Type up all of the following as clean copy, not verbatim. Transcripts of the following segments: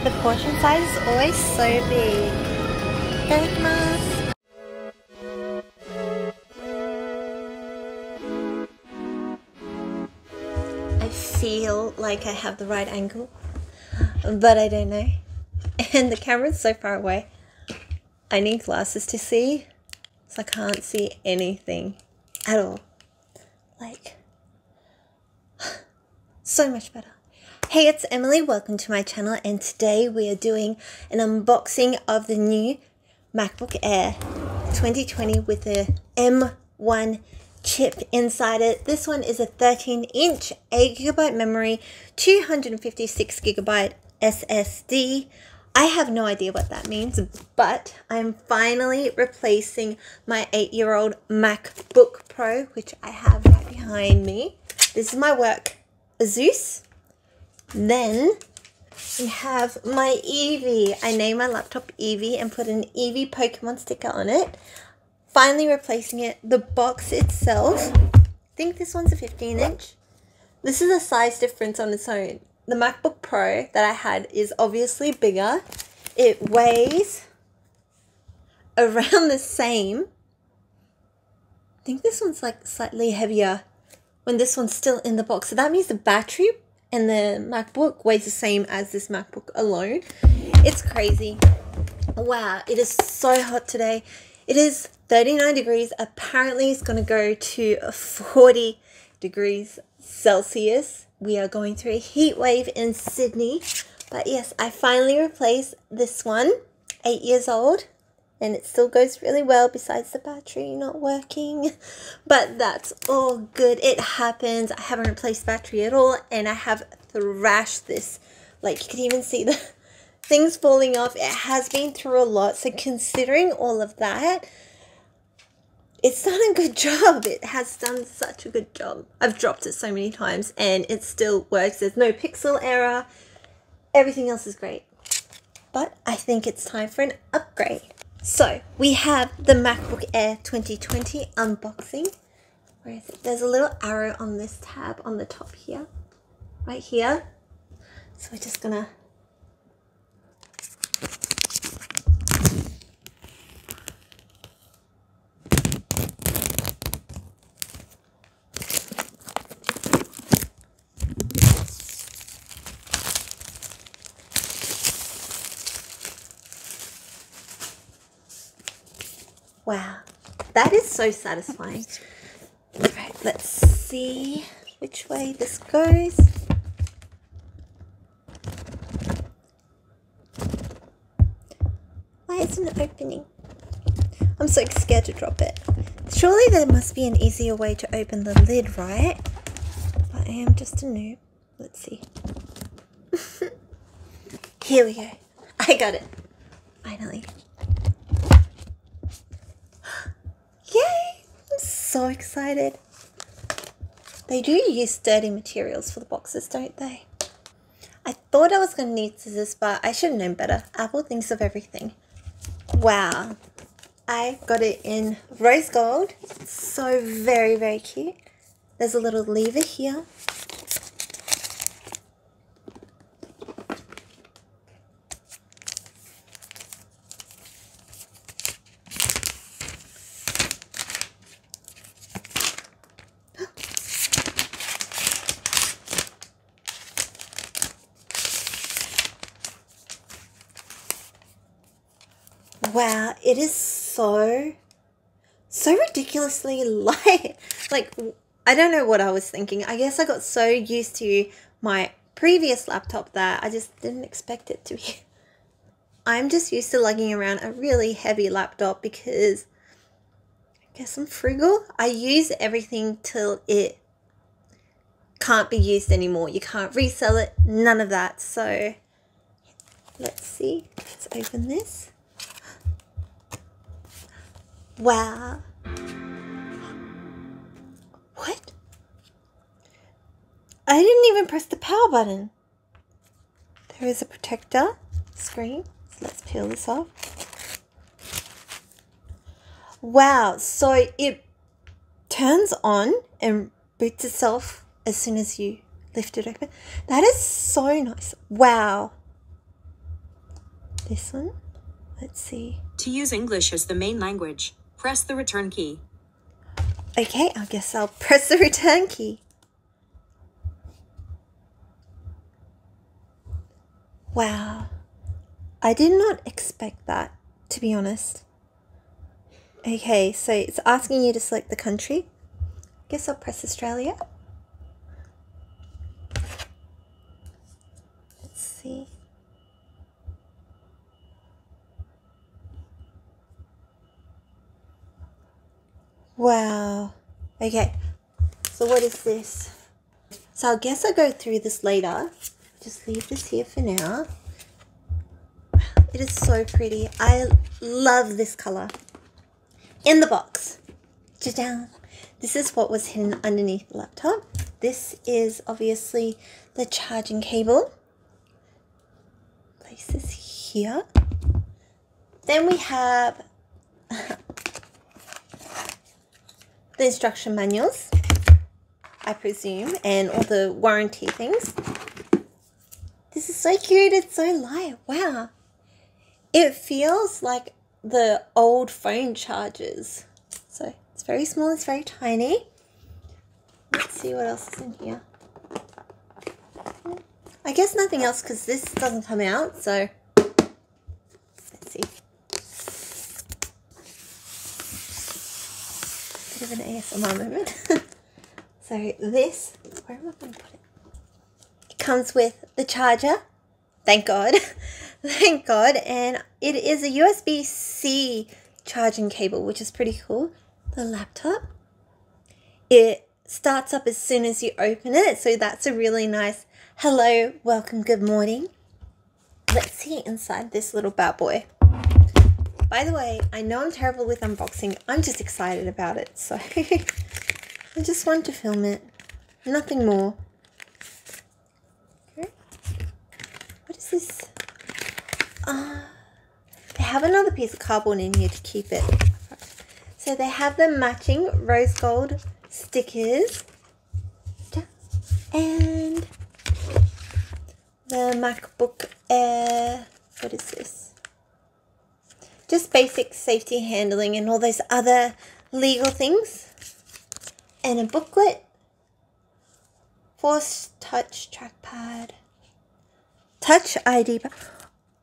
The portion size is always so big. Itadakimasu. I feel like I have the right angle, but I don't know. And the camera's so far away. I need glasses to see, so I can't see anything at all. Like, so much better. Hey, it's Emily. Welcome to my channel, and today we are doing an unboxing of the new MacBook Air 2020 with the M1 chip inside it. This one is a 13-inch, 8GB memory, 256GB SSD. I have no idea what that means, but I'm finally replacing my 8-year-old MacBook Pro, which I have right behind me. This is my work Asus. Then we have my Eevee. I named my laptop Eevee and put an Eevee Pokemon sticker on it. Finally replacing it. The box itself, I think this one's a 15-inch. This is a size difference on its own. The MacBook Pro that I had is obviously bigger. It weighs around the same. I think this one's like slightly heavier when this one's still in the box. So that means the battery and the MacBook weighs the same as this MacBook alone. It's crazy. Wow, it is so hot today. It is 39 degrees. Apparently it's going to go to 40 degrees Celsius. We are going through a heat wave in Sydney. But yes, I finally replaced this one, 8 years old. And it still goes really well besides the battery not working. But that's all good. It happens. I haven't replaced battery at all. And I have thrashed this. Like, you can even see the things falling off. It has been through a lot. So considering all of that, it's done a good job. It has done such a good job. I've dropped it so many times and it still works. There's no pixel error. Everything else is great. But I think it's time for an upgrade. So we have the MacBook Air 2020 unboxing. Where is it? There's a little arrow on this tab on the top here. Right here. So we're just gonna wow, that is so satisfying. Alright, let's see which way this goes. Why isn't it opening? I'm so scared to drop it. Surely there must be an easier way to open the lid, right? But I am just a noob. Let's see. Here we go. I got it. Finally. Yay! I'm so excited. They do use sturdy materials for the boxes, don't they? I thought I was going to need scissors, but I should have known better. Apple thinks of everything. Wow. I got it in rose gold. It's so very, very cute. There's a little lever here. Wow, it is so ridiculously light. Like, I don't know what I was thinking. I guess I got so used to my previous laptop that I just didn't expect it to be. I'm just used to lugging around a really heavy laptop because I guess I'm frugal. I use everything till it can't be used anymore. You can't resell it, none of that. So let's see, let's open this. Wow. What? I didn't even press the power button. There is a protector screen. So let's peel this off. Wow. So it turns on and boots itself as soon as you lift it open. That is so nice. Wow. this one. Let's see. To use English as the main language, press the return key. Okay, I guess I'll press the return key. Wow. I did not expect that, to be honest. Okay, so it's asking you to select the country. I guess I'll press Australia. Let's see. Wow. Okay, so what is this? So I guess I'll go through this later. Just leave this here for now. It is so pretty. I love this color. In the box. Ta-da! This is what was hidden underneath the laptop. This is obviously the charging cable. Place this here. Then we have the instruction manuals, I presume, and all the warranty things. This is so cute. It's so light. Wow. It feels like the old phone chargers. So it's very small. It's very tiny. Let's see what else is in here. I guess nothing else because this doesn't come out. So let's see. Bit of an ASMR moment. So this, where am I going to put it? It comes with the charger. Thank God. Thank God. And it is a USB-C charging cable, which is pretty cool. The laptop. It starts up as soon as you open it. So that's a really nice hello, welcome, good morning. Let's see inside this little bad boy. By the way, I know I'm terrible with unboxing. I'm just excited about it. So I just want to film it. Nothing more. Okay. What is this? They have another piece of cardboard in here to keep it. So they have the matching rose gold stickers. And the MacBook Air. What is this? Just basic safety handling and all those other legal things. And a booklet. Force touch trackpad. Touch ID.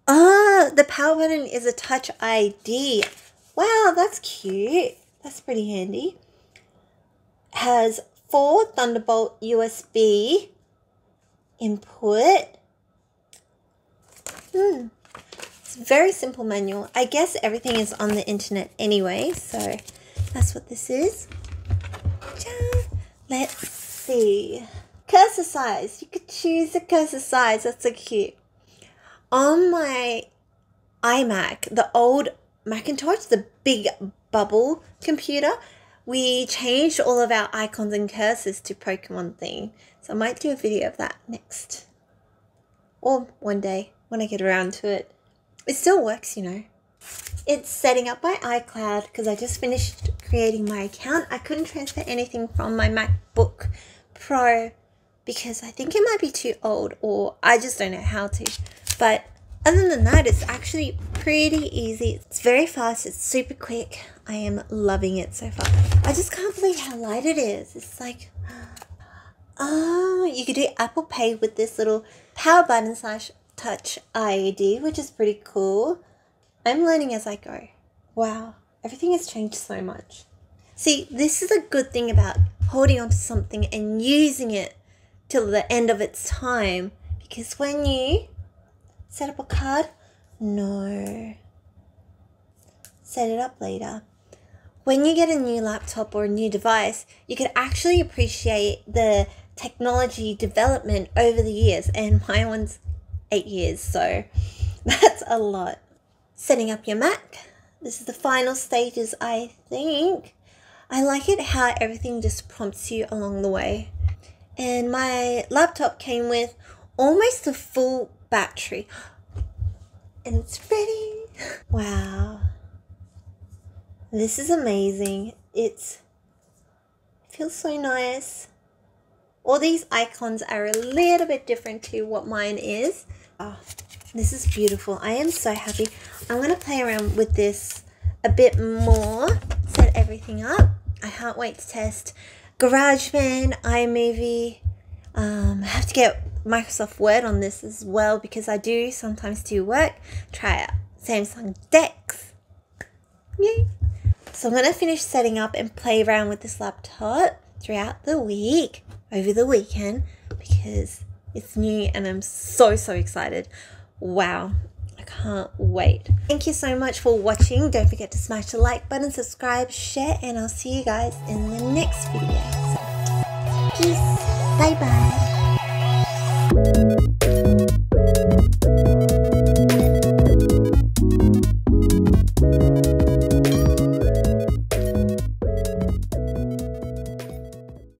The power button is a touch ID. Wow, that's cute. That's pretty handy. Has 4 Thunderbolt USB input. It's a very simple manual. I guess everything is on the internet anyway, so that's what this is. Let's see. Cursor size. You could choose the cursor size. That's so cute. On my iMac, the old Macintosh, the big bubble computer, we changed all of our icons and cursors to Pokemon theme. So I might do a video of that next. Or one day when I get around to it. It still works, you know. It's setting up my iCloud because I just finished creating my account. I couldn't transfer anything from my MacBook Pro because I think it might be too old or I just don't know how to. But other than that, it's actually pretty easy. It's very fast. It's super quick. I am loving it so far. I just can't believe how light it is. It's like, you could do Apple Pay with this little power button / touch ID, which is pretty cool. I'm learning as I go. Wow, everything has changed so much. See, this is a good thing about holding on to something and using it till the end of its time. Because when you set up a card, no. Set it up later. When you get a new laptop or a new device, you can actually appreciate the technology development over the years. And my one's 8 years, so that's a lot. Setting up your Mac. This is the final stages, I think. I like it how everything just prompts you along the way. And my laptop came with almost a full battery. And it's ready. Wow. This is amazing. It feels so nice. All these icons are a little bit different to what mine is. This is beautiful. I am so happy. I'm going to play around with this a bit more, set everything up. I can't wait to test GarageBand, iMovie. I have to get Microsoft Word on this as well because I do sometimes do work. Try out Samsung Dex. Yay! So I'm going to finish setting up and play around with this laptop throughout the week, over the weekend, because it's new and I'm so excited. Wow, I can't wait. Thank you so much for watching. Don't forget to smash the like button, subscribe, share, and I'll see you guys in the next video. So, peace. Bye-bye.